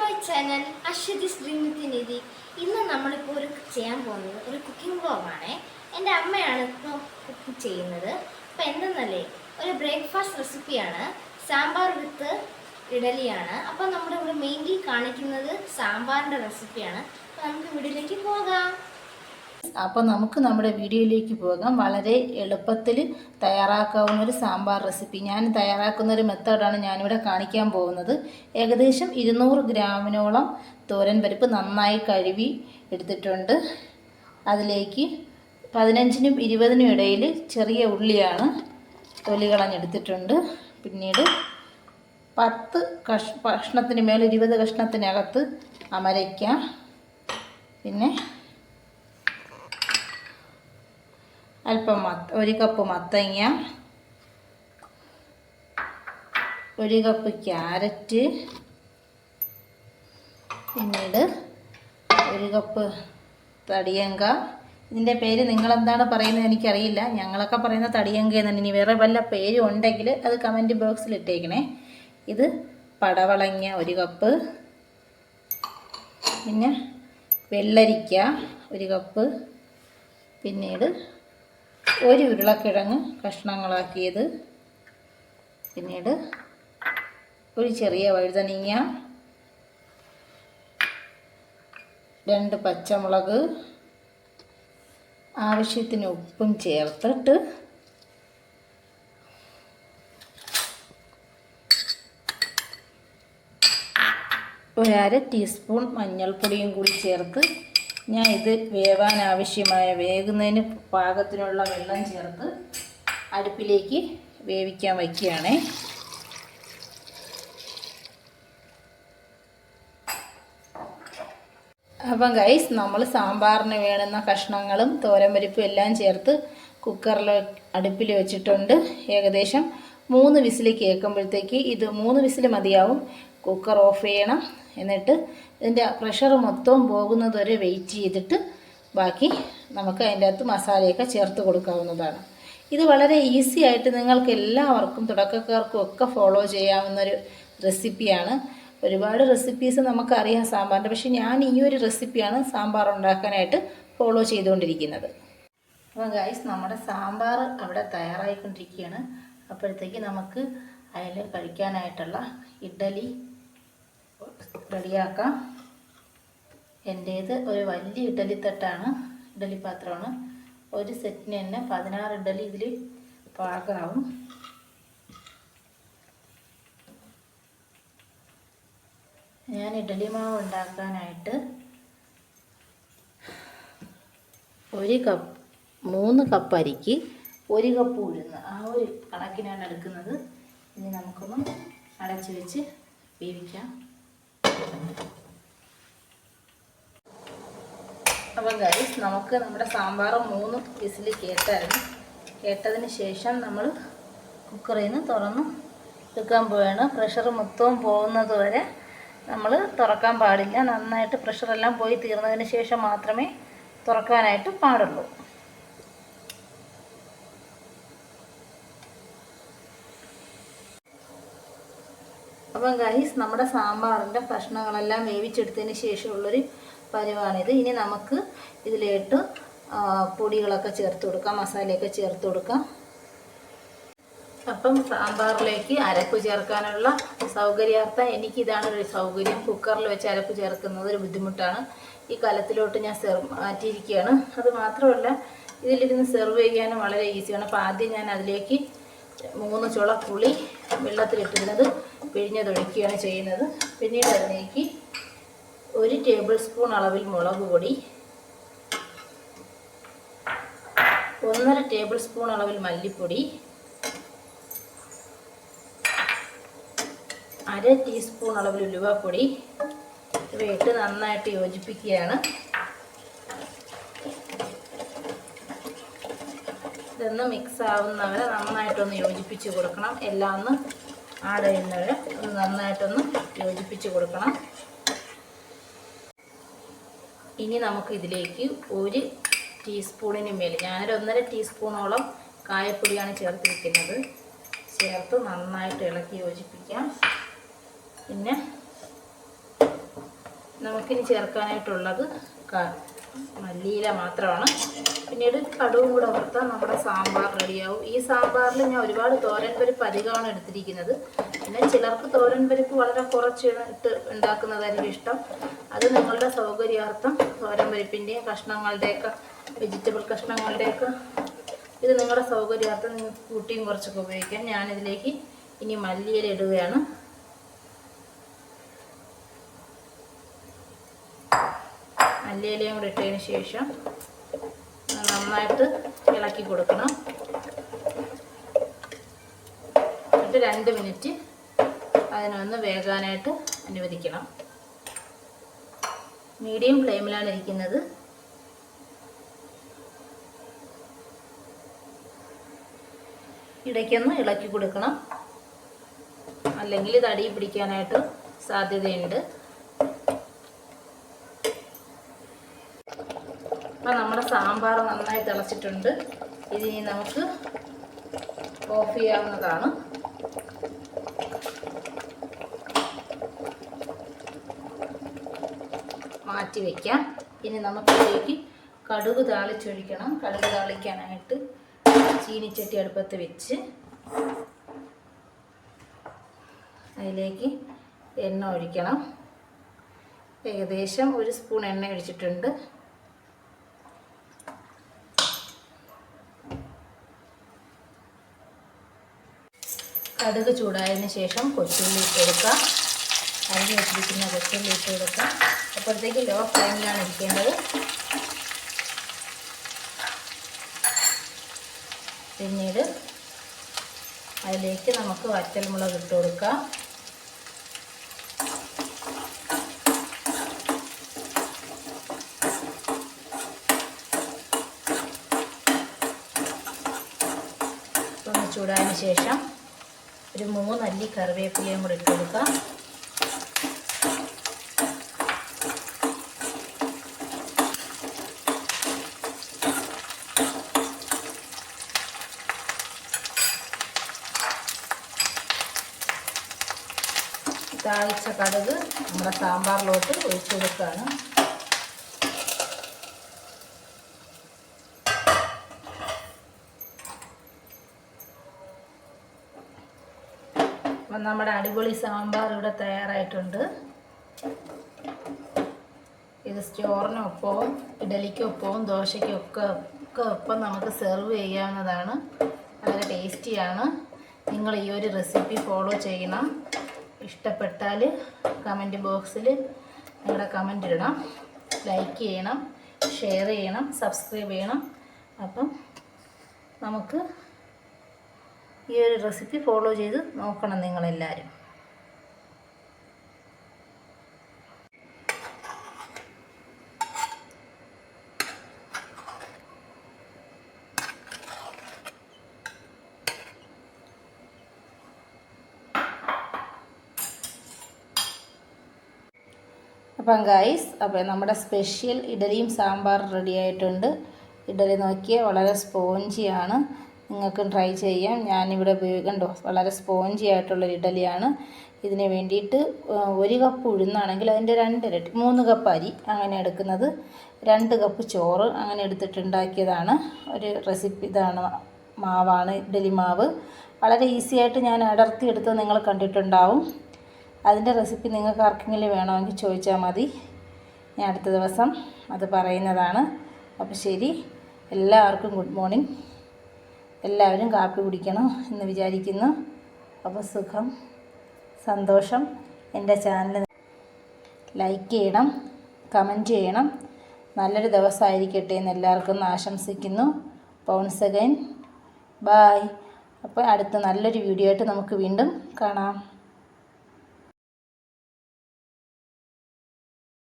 My channel Aswathy Srinidhi. ഇന്ന് നമ്മളിപ്പോൾ ചെയ്യാൻ പോകുന്നത് ഒരു കുക്കിംഗ് വ്ളോഗാണ്. എൻ്റെ അമ്മയാണ് ഇപ്പോൾ കുക്കിംഗ് ചെയ്യുന്നത്. അപ്പോൾ എന്തെന്നല്ലേ, ഒരു ബ്രേക്ക്ഫാസ്റ്റ് റെസിപ്പിയാണ്. സാമ്പാർ വിത്ത് ഇഡലിയാണ്. അപ്പോൾ നമ്മുടെ ഇവിടെ മെയിൻലി കാണിക്കുന്നത് സാമ്പാറിൻ്റെ റെസിപ്പിയാണ്. അപ്പോൾ നമുക്ക് വീഡിയോയിലേക്ക് പോകാം. അപ്പോൾ നമുക്ക് നമ്മുടെ വീഡിയോയിലേക്ക് പോകാം. വളരെ എളുപ്പത്തിൽ തയ്യാറാക്കാവുന്ന ഒരു സാമ്പാർ റെസിപ്പി ഞാൻ തയ്യാറാക്കുന്ന ഒരു മെത്തേഡാണ് ഞാനിവിടെ കാണിക്കാൻ പോകുന്നത്. ഏകദേശം 200 ഗ്രാമിനോളം തോരൻ പരിപ്പ് നന്നായി കഴുകി എടുത്തിട്ടുണ്ട്. അതിലേക്ക് 15നും 20നും ഇടയിൽ ചെറിയ ഉള്ളിയാണ് തൊലി കളഞ്ഞെടുത്തിട്ടുണ്ട്. പിന്നീട് 10 കഷ്ണത്തിന് മേൽ 20 കഷ്ണത്തിനകത്ത് അമരയ്ക്ക, പിന്നെ അല്പം 1 കപ്പ് മത്തങ്ങ, 1 കപ്പ് ക്യാരറ്റ്, പിന്നീട് 1 കപ്പ് തടിയങ്ക. ഇതിൻ്റെ പേര് നിങ്ങളെന്താണ് പറയുന്നത് എനിക്കറിയില്ല. ഞങ്ങളൊക്കെ പറയുന്ന തടിയങ്ക എന്നാണ്. ഇനി വേറെ വല്ല പേരും ഉണ്ടെങ്കിൽ അത് കമൻറ്റ് ബോക്സിൽ ഇട്ടേക്കണേ. ഇത് പടവളങ്ങ 1 കപ്പ്, പിന്നെ വെള്ളരിക്ക 1 കപ്പ്, പിന്നീട് 1 ഉരുളക്കിഴങ്ങ് കഷ്ണങ്ങളാക്കിയത്, പിന്നീട് 1 ചെറിയ വഴുതനങ്ങ, 2 പച്ചമുളക്, ആവശ്യത്തിന് ഉപ്പും ചേർത്തിട്ട് ഒരു 1/2 ടീസ്പൂൺ മഞ്ഞൾപ്പൊടിയും കൂടി ചേർത്ത് ഞാൻ ഇത് വേവാൻ ആവശ്യമായ വേകുന്നതിന് പാകത്തിനുള്ള വെള്ളം ചേർത്ത് അടുപ്പിലേക്ക് വേവിക്കാൻ വയ്ക്കുകയാണ്. അപ്പം ഗൈസ്, നമ്മൾ സാമ്പാറിന് വേണ്ടുന്ന കഷ്ണങ്ങളും തോരൻ പരിപ്പും എല്ലാം ചേർത്ത് കുക്കറിൽ അടുപ്പിൽ വെച്ചിട്ടുണ്ട്. ഏകദേശം 3 വിസിൽ കേൾക്കുമ്പോഴത്തേക്ക് ഇത് 3 വിസിൽ മതിയാവും. കുക്കർ ഓഫ് ചെയ്യണം. എന്നിട്ട് ഇതിൻ്റെ പ്രഷർ മൊത്തവും പോകുന്നത് വരെ വെയിറ്റ് ചെയ്തിട്ട് ബാക്കി നമുക്ക് അതിൻ്റെ അകത്ത് മസാലയൊക്കെ ചേർത്ത് കൊടുക്കാവുന്നതാണ്. ഇത് വളരെ ഈസി ആയിട്ട് നിങ്ങൾക്ക് എല്ലാവർക്കും തുടക്കക്കാർക്കും ഒക്കെ ഫോളോ ചെയ്യാവുന്നൊരു റെസിപ്പിയാണ്. ഒരുപാട് റെസിപ്പീസ് നമുക്കറിയാം സാമ്പാറിൻ്റെ, പക്ഷേ ഞാൻ ഈ ഒരു റെസിപ്പിയാണ് സാമ്പാർ ഉണ്ടാക്കാനായിട്ട് ഫോളോ ചെയ്തുകൊണ്ടിരിക്കുന്നത്. അപ്പോൾ ഗൈസ്, നമ്മുടെ സാമ്പാർ അവിടെ തയ്യാറായിക്കൊണ്ടിരിക്കുകയാണ്. അപ്പോഴത്തേക്ക് നമുക്ക് അതിൽ കഴിക്കാനായിട്ടുള്ള ഇഡ്ഡലി റെഡിയാക്കാം. എൻ്റേത് ഒരു വലിയ ഇഡ്ഡലി തട്ടാണ്, ഇഡ്ഡലി പാത്രമാണ്. ഒരു സെറ്റിന് തന്നെ 16 ഇഡ്ഡലി ഇതിൽ പാകമാവും. ഞാൻ ഇഡ്ഡലി മാവ് ഉണ്ടാക്കാനായിട്ട് 3 കപ്പ് അരിക്ക് 1 കപ്പ് ഉഴുന്ന്, ആ ഒരു കണക്കിനാണ് എടുക്കുന്നത്. ഇനി നമുക്കൊന്ന് അടച്ച് വെച്ച് വേവിക്കാം. അപ്പം ഗൈസ്, നമുക്ക് നമ്മുടെ സാമ്പാർ 3 വിസിൽ കേട്ടതിന് ശേഷം നമ്മൾ കുക്കറിൽ നിന്ന് തുറന്ന് എടുക്കാൻ പോവുകയാണ്. പ്രഷർ മൊത്തവും പോകുന്നത് വരെ നമ്മൾ തുറക്കാൻ പാടില്ല. നന്നായിട്ട് പ്രഷറെല്ലാം പോയി തീർന്നതിന് ശേഷം മാത്രമേ തുറക്കാനായിട്ട് പാടുള്ളൂ. അപ്പം ഗൈസ്, നമ്മുടെ സാമ്പാറിൻ്റെ കഷ്ണങ്ങളെല്ലാം വേവിച്ചെടുത്തതിന് ശേഷമുള്ളൊരു പരുവാണിത്. ഇനി നമുക്ക് ഇതിലേട്ട് പൊടികളൊക്കെ ചേർത്ത് കൊടുക്കാം, മസാലയൊക്കെ ചേർത്ത് കൊടുക്കാം. അപ്പം സാമ്പാറിലേക്ക് അരപ്പ് ചേർക്കാനുള്ള സൗകര്യാർത്ഥം എനിക്കിതാണ് ഒരു സൗകര്യം. കുക്കറിൽ വെച്ച് അരപ്പ് ചേർക്കുന്നത് ഒരു ബുദ്ധിമുട്ടാണ്. ഈ കലത്തിലോട്ട് ഞാൻ മാറ്റിയിരിക്കുകയാണ്. അത് മാത്രമല്ല, ഇതിലിരുന്ന് സെർവ് ചെയ്യാനും വളരെ ഈസിയാണ്. അപ്പോൾ ആദ്യം ഞാൻ അതിലേക്ക് 3 ചുള പുളി വെള്ളത്തിലിട്ടിരുന്നത് പിഴിഞ്ഞതൊഴിക്കുകയാണ് ചെയ്യുന്നത്. പിന്നീട് അതിലേക്ക് 1 ടേബിൾ സ്പൂൺ അളവിൽ മുളക് പൊടി, 1.5 ടേബിൾ സ്പൂൺ അളവിൽ മല്ലിപ്പൊടി, 1/2 ടീസ്പൂൺ അളവിൽ ഉലുവപ്പൊടി ഇവയിട്ട് നന്നായിട്ട് യോജിപ്പിക്കുകയാണ്. ഇതൊന്ന് മിക്സ് ആവുന്നവരെ നന്നായിട്ടൊന്ന് യോജിപ്പിച്ച് കൊടുക്കണം. എല്ലാം ഒന്ന് ആഡ് ചെയ്യുന്നവരെ ഒന്ന് നന്നായിട്ടൊന്ന് യോജിപ്പിച്ച് കൊടുക്കണം. ഇനി നമുക്ക് ഇതിലേക്ക് 1 ടീസ്പൂണിന് മേൽ, ഞാനൊരു 1.5 ടീസ്പൂണോളം കായപ്പൊടിയാണ് ചേർത്തിരിക്കുന്നത്. ചേർത്ത് നന്നായിട്ട് ഇളക്കി യോജിപ്പിക്കാം. പിന്നെ നമുക്കിനി ചേർക്കാനായിട്ടുള്ളത് മല്ലിയില മാത്രമാണ്. പിന്നീട് കടുവും കൂടെ വറുത്താൽ നമ്മുടെ സാമ്പാർ റെഡിയാവും. ഈ സാമ്പാറിൽ ഞാൻ ഒരുപാട് തോരൻ പരിപ്പ് അധികമാണ് എടുത്തിരിക്കുന്നത്. പിന്നെ ചിലർക്ക് തോരൻ പരിപ്പ് വളരെ കുറച്ച് ഇട്ട് ഉണ്ടാക്കുന്നതായിരിക്കും ഇഷ്ടം. അത് നിങ്ങളുടെ സൗകര്യാർത്ഥം തോരൻ പരിപ്പിൻ്റെയും കഷ്ണങ്ങളുടെയൊക്കെ വെജിറ്റബിൾ കഷ്ണങ്ങളുടെയൊക്കെ ഇത് നിങ്ങളുടെ സൗകര്യാർത്ഥം നിങ്ങൾക്ക് കൂട്ടിയും കുറച്ചൊക്കെ ഉപയോഗിക്കാം. ഞാനിതിലേക്ക് ഇനി മല്ലിയില ഇടുകയാണ്. മല്ലിയിലയും കൂടെ ഇട്ടതിന് ശേഷം നന്നായിട്ട് ഇളക്കി കൊടുക്കണം. എന്നിട്ട് 2 മിനിറ്റ് അതിനൊന്ന് വേകാനായിട്ട് അനുവദിക്കണം. മീഡിയം ഫ്ലെയിമിലാണ് ഇരിക്കുന്നത്. ഇടയ്ക്കൊന്ന് ഇളക്കി കൊടുക്കണം, അല്ലെങ്കിൽ ഇത് അടിയിൽ പിടിക്കാനായിട്ട് സാധ്യതയുണ്ട്. അപ്പം നമ്മുടെ സാമ്പാർ നന്നായി തിളച്ചിട്ടുണ്ട്. ഇതിനി നമുക്ക് ഓഫ് ചെയ്യാവുന്നതാണ്. മാറ്റി വയ്ക്കാം. ഇനി നമുക്കിതിലേക്ക് കടുക് താളിച്ചൊഴിക്കണം. കടുക് താളിക്കാനായിട്ട് ചീനിച്ചട്ടി അടുപ്പത്ത് വെച്ച് അതിലേക്ക് എണ്ണ ഒഴിക്കണം. ഏകദേശം 1 സ്പൂൺ എണ്ണ ഒഴിച്ചിട്ടുണ്ട്. കടുക് ചൂടായതിന് ശേഷം കൊച്ചുള്ളി ഇട്ട് കൊടുക്കാം. അരിഞ്ഞ് വെച്ചിരിക്കുന്ന കൊച്ചുള്ളി ഇട്ട് കൊടുക്കാം. അപ്പോഴത്തേക്ക് ലോ ഫ്ലെയിമിലാണ് ഇരിക്കേണ്ടത്. പിന്നീട് അതിലേക്ക് നമുക്ക് വറ്റൽമുളക് ഇട്ട് കൊടുക്കാം. ഒന്ന് ചൂടായതിന് ശേഷം ഒരു 3 അല്ലി കറിവേപ്പിലയും കൂടി ഇട്ട് കൊടുക്കാം. താളിച്ച കടുക് നമ്മുടെ സാമ്പാറിലോട്ട് ഒഴിച്ചു കൊടുക്കുകയാണ്. അപ്പം നമ്മുടെ അടിപൊളി സാമ്പാർ ഇവിടെ തയ്യാറായിട്ടുണ്ട്. ഇത് ചോറിനൊപ്പവും ഇഡലിക്കൊപ്പവും ദോശയ്ക്കൊക്കെ ഒപ്പം നമുക്ക് സെർവ് ചെയ്യാവുന്നതാണ്. വളരെ ടേസ്റ്റിയാണ്. നിങ്ങൾ ഈ ഒരു റെസിപ്പി ഫോളോ ചെയ്യണം. ഇഷ്ടപ്പെട്ടാൽ കമൻറ്റ് ബോക്സിൽ നിങ്ങളുടെ കമൻറ്റ് ഇടണം, ലൈക്ക് ചെയ്യണം, ഷെയർ ചെയ്യണം, സബ്സ്ക്രൈബ് ചെയ്യണം. അപ്പം നമുക്ക് ഈ ഒരു റെസിപ്പി ഫോളോ ചെയ്ത് നോക്കണം നിങ്ങളെല്ലാവരും. അപ്പം ഗൈസ്, അപ്പോൾ നമ്മുടെ സ്പെഷ്യൽ ഇഡലിയും സാമ്പാർ റെഡി ആയിട്ടുണ്ട്. ഇഡലി നോക്കിയാൽ വളരെ സ്പോഞ്ചിയാണ്. നിങ്ങൾക്കും ട്രൈ ചെയ്യാം. ഞാനിവിടെ ഉപയോഗിക്കണ്ടോ വളരെ സ്പോഞ്ചി ആയിട്ടുള്ളൊരു ഇഡലിയാണ്. ഇതിന് വേണ്ടിയിട്ട് 1 കപ്പ് ഉഴുന്നാണെങ്കിൽ അതിൻ്റെ 2 ഇരട്ടി 3 കപ്പ് അരി അങ്ങനെ എടുക്കുന്നത്. 2 കപ്പ് ചോറ് അങ്ങനെ എടുത്തിട്ടുണ്ടാക്കിയതാണ് ഒരു റെസിപ്പി. ഇതാണ് മാവാണ്, ഇഡലി മാവ്. വളരെ ഈസി ആയിട്ട് ഞാൻ അടർത്തിയെടുത്ത് നിങ്ങൾ കണ്ടിട്ടുണ്ടാവും. അതിൻ്റെ റെസിപ്പി നിങ്ങൾക്ക് ആർക്കെങ്കിലും വേണമെങ്കിൽ ചോദിച്ചാൽ മതി. ഞാൻ അടുത്ത ദിവസം അത് പറയുന്നതാണ്. അപ്പോൾ ശരി, എല്ലാവർക്കും ഗുഡ് മോർണിംഗ്. എല്ലാവരും കാപ്പി കുടിക്കണം എന്ന് വിചാരിക്കുന്നു. അപ്പോൾ സുഖം, സന്തോഷം. എൻ്റെ ചാനൽ ലൈക്ക് ചെയ്യണം, കമൻറ്റ് ചെയ്യണം. നല്ലൊരു ദിവസമായിരിക്കട്ടെ എന്ന് എല്ലാവർക്കും ആശംസിക്കുന്നു. Once again bye. അപ്പോൾ അടുത്ത നല്ലൊരു വീഡിയോ ആയിട്ട് നമുക്ക് വീണ്ടും കാണാം.